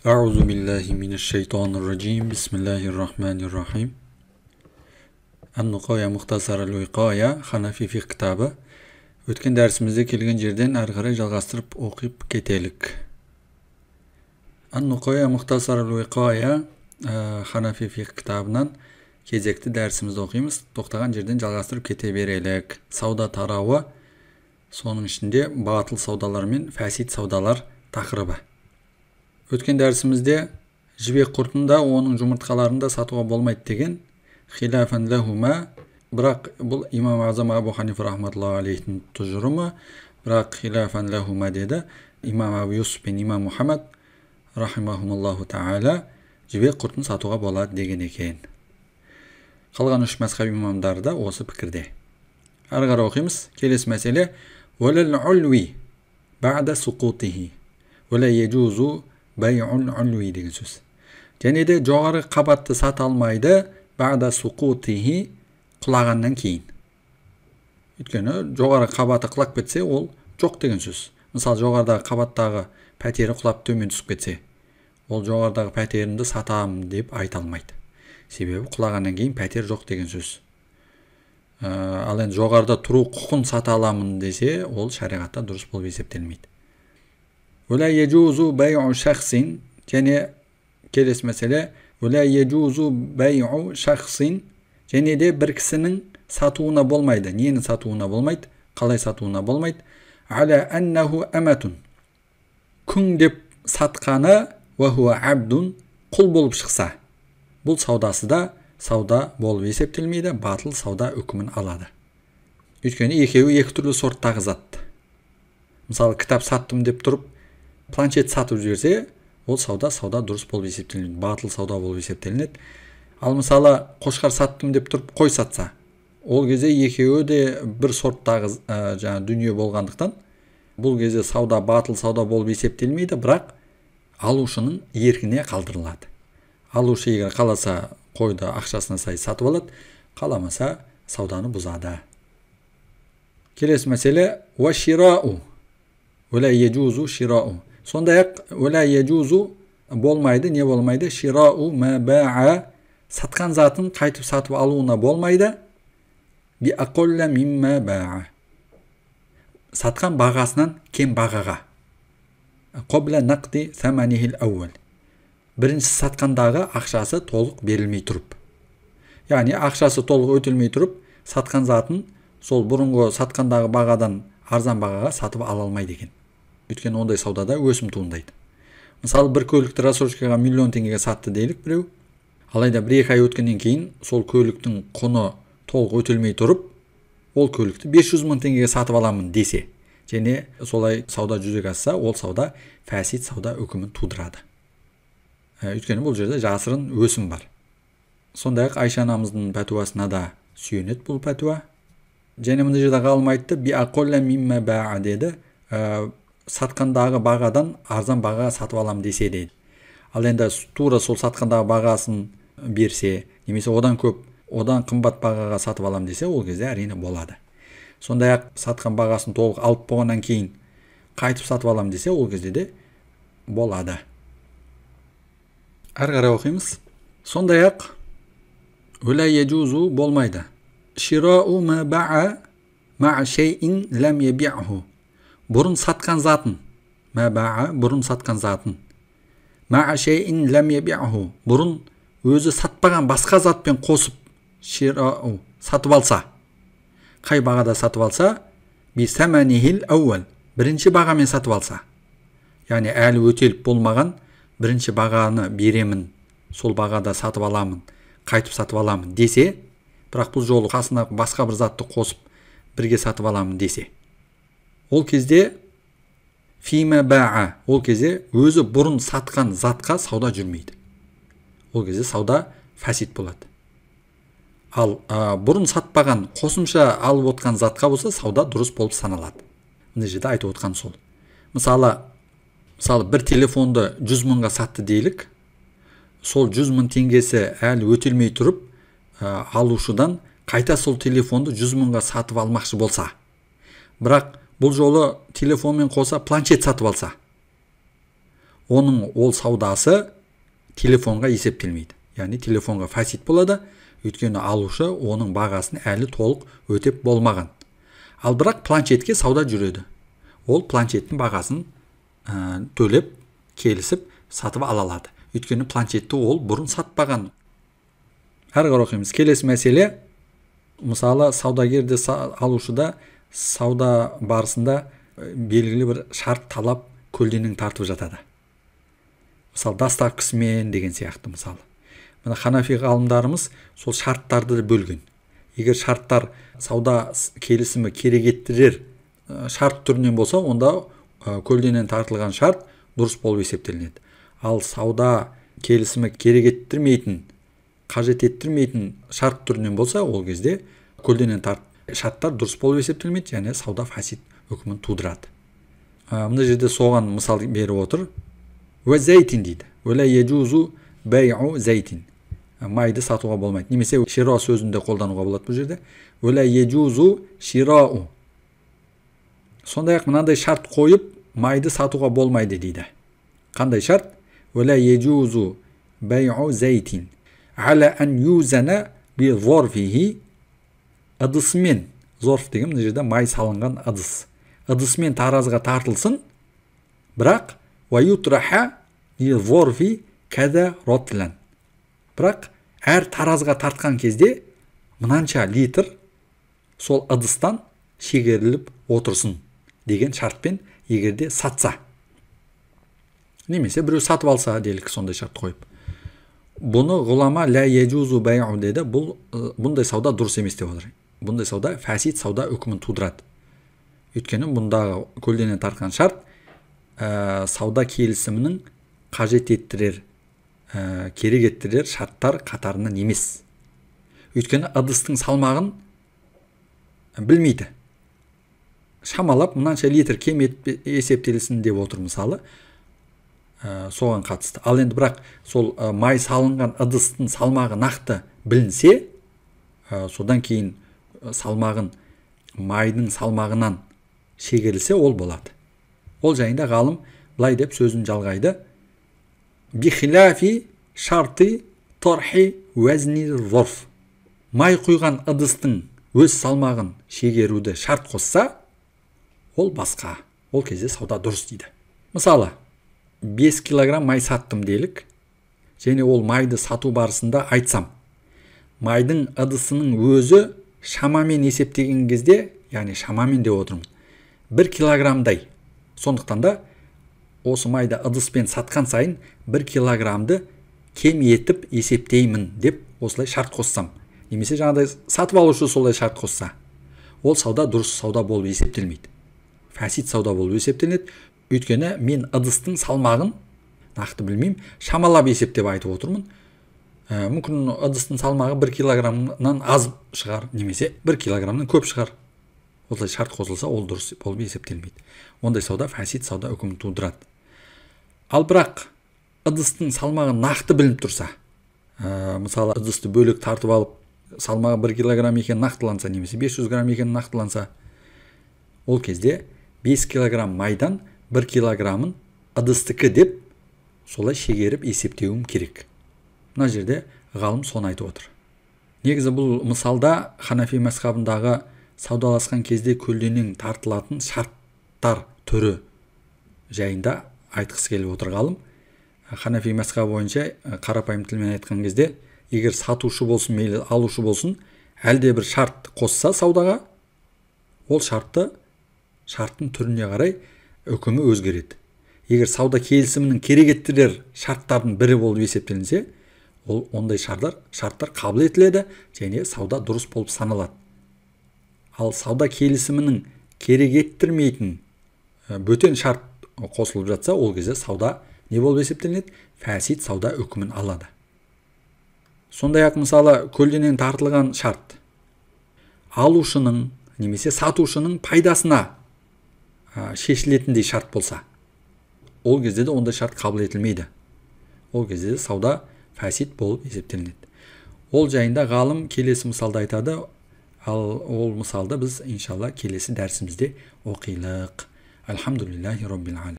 Euzu billahi mineşşeytanirracim. Bismillahirrahmanirrahim. An-Nuqaya Muhtasarul Viqaya Hanafi fiqh kitabı. Ötken dersimizde kelgen жерден ары қарай жалғастырып оқып кетелік. An-Nuqaya Muhtasarul Viqaya Hanafi fiqh kitabынан кезекті дәрісімізді оқимыз. Тоқтаған жерден жалғастырып кете берелік. Сауда тарауы, соның ішінде батыл саудалар мен фәсид саудалар тақырыбы. Өткен дәрісімізде жібек құртында оның жұмыртқаларында сатуға болмайды деген хилафан лахума, бірақ бұл имам Азам Абу Ханифа рахматуллаху алейхтің тұжырымы, бірақ хилафан лахума деді имам Абу Юсуф пен имам Мухаммад рахимахумуллаху таала жібек құртын сатуға болады деген екен. Қалған үш мазхаб имамдары да осы пікірде. Ары қарай оқимыз. Келесі мәселе валал улви ба'да суқутихи вала яджузу бай'ул улви деген сөз. Және де жоғары қабатты сата алмайды ба'да суқутихи, құлағаннан кейін. Өйткені жоғары қабаты құлап кетсе, ол жоқ деген сөз. Мысалы, жоғарыдағы қабаттағы пәтері құлап төмен түсіп кетсе, ол жоғарыдағы пәтерімді сатамын деп айта алмайды. Себебі құлағаннан кейін пәтер жоқ деген сөз. Ал енді жоғарыда тұру құқын сата аламын десе, ол шариғатта дұрыс болып есептелмейді. Вала яджузу бай'у шахсин, және келесі мәселе вала яджузу бай'у шахсин, және де бір кісінің сатуына болмайды. Нені сатуына болмайды? Қалай сатуына болмайды? Аля аннаху аматун, күң деп сатқаны ва хуа абдун, құл болып шықса, бұл саудасы да сауда болып есептелмейді, батыл сауда үкімін алады. Өйткені екеуі екі түрлі сорттағы зат. Мысалы, кітап саттым деп тұрып, планшет сатып жіберсе, ол сауда дұрыс болып есептелінеді, батыл сауда болып есептелінеді. Ал мысалы, қошқар саттым деп тұрып, қой сатса, ол кезде екеуі де бір сорттағы дүние болғандықтан, бұл кезде сауда батыл сауда болып есептелмейді, бірақ алушының еркіне қалдырылады. Алушы егер қаласа қойды ақшасына сай сатып алады, қаламаса сауданы бұзады. Келесі мәселе ва ширау вала яджузу ширау. Сондай-ақ вала яджузу болмайды, не болмайды? Ширау ма ба'a, сатқан затын қайтып сатып алуына болмайды. Би ақолла мимма ба'a, сатқан бағасынан кем бағаға. Қобла нақди саманихил ауал, бірінші сатқандағы ақшасы толық берілмей тұрып. Яғни ақшасы толық өтілмей тұрып, сатқан затын сол бұрынғы сатқандағы бағадан арзан бағаға сатып ала алмайды екен. Өйткені ондай саудада өсім туындайды. Мысалы, бір көлікті рассрочкаға миллион теңгеге сатты дейлік біреу. Алайда бір-екі ай өткеннен кейін сол көліктің құны толық өтілмей тұрып, ол көлікті 500 мың теңгеге сатып аламын десе, және солай сауда жүзеге асса, ол сауда фәсид сауда үкімін тудырады. Өйткені бұл жерде жасырын өсім бар. Сондай-ақ Айша анамыздың пәтуасына да сүйенеді бұл пәтуа. Және мына жерде ғалым айтты, би ақолла мимма ба'a деді, сатқандағы бағадан арзан бағаға сатып алам десе дейді. Ал енді тура сол сатқандағы бағасын берсе, немесе одан көп, одан қымбат бағаға сатып алам десе, ол кезде әрине болады. Сондай-ақ сатқан бағасын толық алып болғаннан кейін қайтып сатып алам десе, ол кезде де болады. Ары қарай оқимыз. Сондай-ақ вала яджузу болмайды. Ширау ма ба'a ма'a шей'ин лам яби'ху, бұрын сатқан затын, ма ба'a бұрын сатқан затын, ма'a шей'ин лам яби'ху, бұрын өзі сатпаған басқа затпен қосып ширау сатып алса, қай бағада сатып алса? Би саманихил ауал, бірінші бағамен сатып алса. Яғни әлі өтеліп болмаған бірінші бағаны беремін, сол бағада сатып аламын, қайтып сатып аламын десе, бірақ бұл жолы қасына басқа бір затты қосып бірге сатып аламын десе, ол кезде фима ба'a, ол кезде өзі бұрын сатқан затқа сауда жүрмейді. Ол кезде сауда фәсид болады. Ал бұрын сатпаған қосымша алып отқан затқа болса, сауда дұрыс болып саналады. Мына жерде айтып отқан сол. Мысалы, бір телефонды 100 мыңға сатты дейлік. Сол 100 мың теңгесі әлі өтелмей тұрып, алушыдан қайта сол телефонды 100 мыңға сатып алмақшы болса, бірақ бұл жолы телефонмен қоса планшет сатып алса, оның ол саудасы телефонға есептелмейді. Яғни телефонға фасид болады, өйткені алушы оның бағасын әлі толық өтеп болмаған. Ал бірақ планшетке сауда жүреді. Ол планшеттің бағасын төлеп, келісіп, сатып ала алады. Өйткені планшетті ол бұрын сатпаған. Әрі қарай оқимыз. Келесі мәселе, мысалы, саудагерде алушыда сауда барысында белгілі бір шарт талап көлденең тартып жатады. Мысалы, доставкасымен деген сияқты мысалы. Мына ханафи ғалымдарымыз сол шарттарды бөлген. Егер шарттар сауда келісімі керек еттірер шарт түрінен болса, онда көлденең тартылған шарт дұрыс болып есептелінеді. Ал сауда келісімі керек еттірмейтін, қажет еттірмейтін шарт түрінен болса, ол кезде көлденең шарттар дұрыс болып есептелмейді, және сауда фасид үкімін тудырады. Мына жерде соған мысал беріп отыр. Уә зәйтин дейді. Уәлә яджузу бәйу зәйтин. Майды сатуға болмайды. Немесе шира сөзінде қолдануға болады бұл жерде. Уәлә яджузу ширау. Сондай-ақ мынандай шарт қойып, майды сатуға болмайды дейді. Қандай шарт? Уәлә яджузу бәйу зәйтин. Аля ан юзана би зорфихи. Ыдысымен, зорф деген мына жерде май салынған ыдыс. Ыдысымен таразыға тартылсын, бірақ ваютраха би зорфи кәдә ротлан. Бірақ әр таразыға тартқан кезде мынанша литр сол ыдыстан шегеріліп отырсын деген шартпен егерде сатса. Немесе біреу сатып алса делік сондай шарт қойып. Бұны ғұлама лә яджузу бәйу деді. Бұндай сауда дұрыс емес деп отыр. Бұндай сауда фасид сауда үкімін тудырады. Өйткені бұндағы көлденең тартқан шарт сауда келісімінің қажет еттірер, керек еттірер шарттар қатарынан емес. Өйткені ыдыстың салмағын білмейді. Шамалап мынанша литр кем есептелсін деп отыр мысалы. Соған қатысты. Ал енді бірақ сол май салынған ыдыстың салмағы нақты білінсе, содан кейін салмағын майдың салмағынан шегерілсе ол болады. Ол жайында ғалым былай деп сөзін жалғайды. Бихиляфи шарты торхи уәзни зорф. Май құйған ыдыстың өз салмағын шегеруді шарт қосса, ол басқа. Ол кезде сауда дұрыс дейді. Мысалы, 5 килограмм май саттым делік, және ол майды сату барысында айтсам, майдың ыдысының өзі шамамен есептеген кезде, яғни шамамен деп отырмын, 1 килограммдай. Сондықтан да осы майды ыдыспен сатқан сайын 1 килограммды кем етіп есептеймін деп осылай шарт қоссам. Немесе жаңағыдай сатып алушы солай шарт қосса, ол сауда дұрыс сауда болып есептелмейді. Фасид сауда болып есептеледі. Өйткені мен ыдыстың салмағын нақты білмеймін, шамалап есептеп айтып отырмын. Мүмкін ыдыстың салмағы 1 килограммнан аз шығар, немесе 1 килограммнан көп шығар. Осылай шарт қосылса, ол дұрыс болып есептелмейді. Ондай сауда фасид сауда үкімін тудырады. Ал бірақ ыдыстың салмағы нақты білініп тұрса, мысалы ыдысты бөлек тартып алып, салмағы 1 килограмм екен нақтыланса, немесе 500 грамм екен нақтыланса, ол кезде 5 килограмм майдан 1 килограммын ыдыстікі деп солай шегеріп есептеуім керек. Мына жерде ғалым соны айтып отыр. Негізі бұл мысалда ханафи мазхабындағы саудаласқан кезде көлденең тартылатын шарттар түрі жайында айтқысы келіп отыр ғалым. Ханафи мазхабы бойынша қарапайым тілмен айтқан кезде, егер сатушы болсын, мейлі алушы болсын, әлде бір шарт қосса саудаға, ол шарттың түріне қарай үкімі өзгереді. Егер сауда келісімінің керек еттірер шарттардың бірі болып есептелінсе, ол ондай шарттар қабыл етіледі, және сауда дұрыс болып саналады. Ал сауда келісімінің керек еттірмейтін бөтен шарт қосылып жатса, ол кезде сауда не болып есептелінеді? Фасид сауда үкімін алады. Сондай-ақ мысалы көлденең тартылған шарт алушының немесе сатушының пайдасына шешілетіндей шарт болса, ол кезде де ондай шарт қабыл етілмейді. Ол кезде де сауда фасид болып есептелінеді. Ол жайында ғалым келесі мысалда айтады. Ал ол мысалды біз иншалла келесі дәрсімізде оқилық. Альхамдулиллахи роббил алемин.